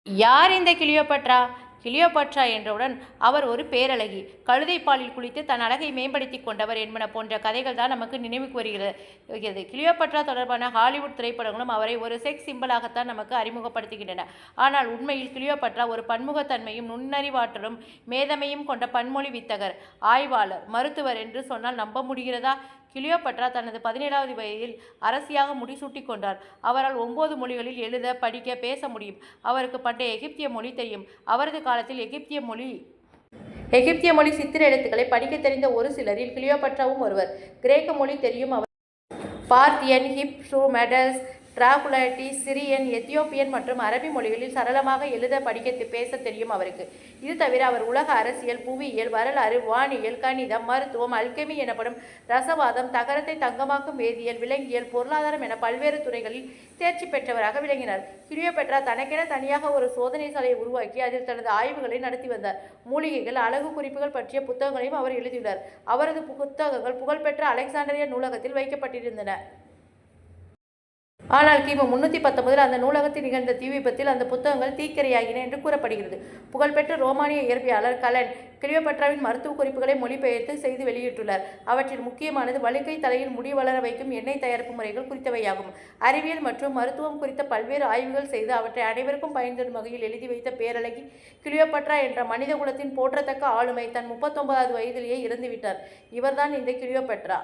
யார் இந்த Cleopatra? Cleopatra என்றவுடன் அவர் ஒரு பேரழகி, கழுதை பாலில் குளித்து தன் அழகை மேம்படுத்தி கொண்டவர் என்பன போன்ற கதைகள் தான் நமக்கு நினைவுக்கு வருகிறது. கிளியோபட்ரா தொடர்பான ஹாலிவுட் திரைப்படங்களும் அவரை ஒரு செக்ஸ் சிம்பலாகத்தான் நமக்கு அறிமுகப்படுத்துகின்றன. ஆனால் உண்மையில் கிளியோபட்ரா ஒரு பன்முகத்தன்மையும் நுண்ணறிவாற்றலும் மேதமையும் கொண்ட பன்மொழி வித்தகர், ஆய்வாளர், மருத்துவர் என்று சொன்னால் நம்ப முடிகிறதா? கிளியோபட்ரா தனது 17வது வயதில் அரசியாக முடிசூட்டிக் கொண்டார். அவரால் 9 மொழிகளில் எழுத, படிக்க, பேச முடியும். அவருக்கு பண்டைய எகிப்திய மொழி தெரியும். அவரது காலத்தில் எகிப்திய மொழி சித்திர எழுத்துக்களை படிக்க தெரிந்த ஒரு சிலரில் கிளியோபட்ராவும் ஒருவர். கிரேக்க மொழி தெரியும். அவர் பார்த்தியன், ஹிப்ரூ, மெடல்ஸ், டிராகுலாட்டிஸ், சிரியன், எத்தியோப்பியன் மற்றும் அரபி மொழிகளில் சரளமாக எழுத, படிக்க, பேச தெரியும் அவருக்கு. இது தவிர அவர் உலக அரசியல், புவியியல், வரலாறு, வானியல், கணிதம், மருத்துவம், அல்கெமி எனப்படும் ரசவாதம், தகரத்தை தங்கமாக்கும் வேதியியல், விலங்கியல், பொருளாதாரம் என பல்வேறு துறைகளில் தேர்ச்சி பெற்றவராக விளங்கினார். கிளியோபட்ரா தனக்கென தனியாக ஒரு சோதனை சாலையை உருவாக்கி அதில் தனது ஆய்வுகளை நடத்தி வந்தார். மூலிகைகள், அழகு குறிப்புகள் பற்றிய புத்தகங்களையும் அவர் எழுதியுள்ளார். அவரது புத்தகங்கள் புகழ்பெற்ற அலெக்சாண்டிரியா நூலகத்தில் வைக்கப்பட்டிருந்தன. ஆனால் கிமு 319 அந்த நூலகத்தில் நிகழ்ந்த தீ விபத்தில் அந்த புத்தகங்கள் தீக்கிரையாகின என்று கூறப்படுகிறது. புகழ்பெற்ற ரோமானிய இயற்பியலாளர் கலன் கிளியோபட்ராவின் மருத்துவ குறிப்புகளை மொழிபெயர்த்து செய்து வெளியிட்டுள்ளார். அவற்றில் முக்கியமானது வழுக்கை தலையில் முடி வளர வைக்கும் எண்ணெய் தயாரிப்பு முறைகள் குறித்தவையாகும். அறிவியல் மற்றும் மருத்துவம் குறித்த பல்வேறு ஆய்வுகள் செய்து அவற்றை அனைவருக்கும் பயன் தரும் வகையில் எழுதி வைத்த பேரழகி கிளியோபட்ரா என்ற மனித குலத்தின் போற்றத்தக்க ஆளுமை தன் 39வது வயதிலேயே இறந்துவிட்டார். இவர்தான் இந்த கிளியோபட்ரா.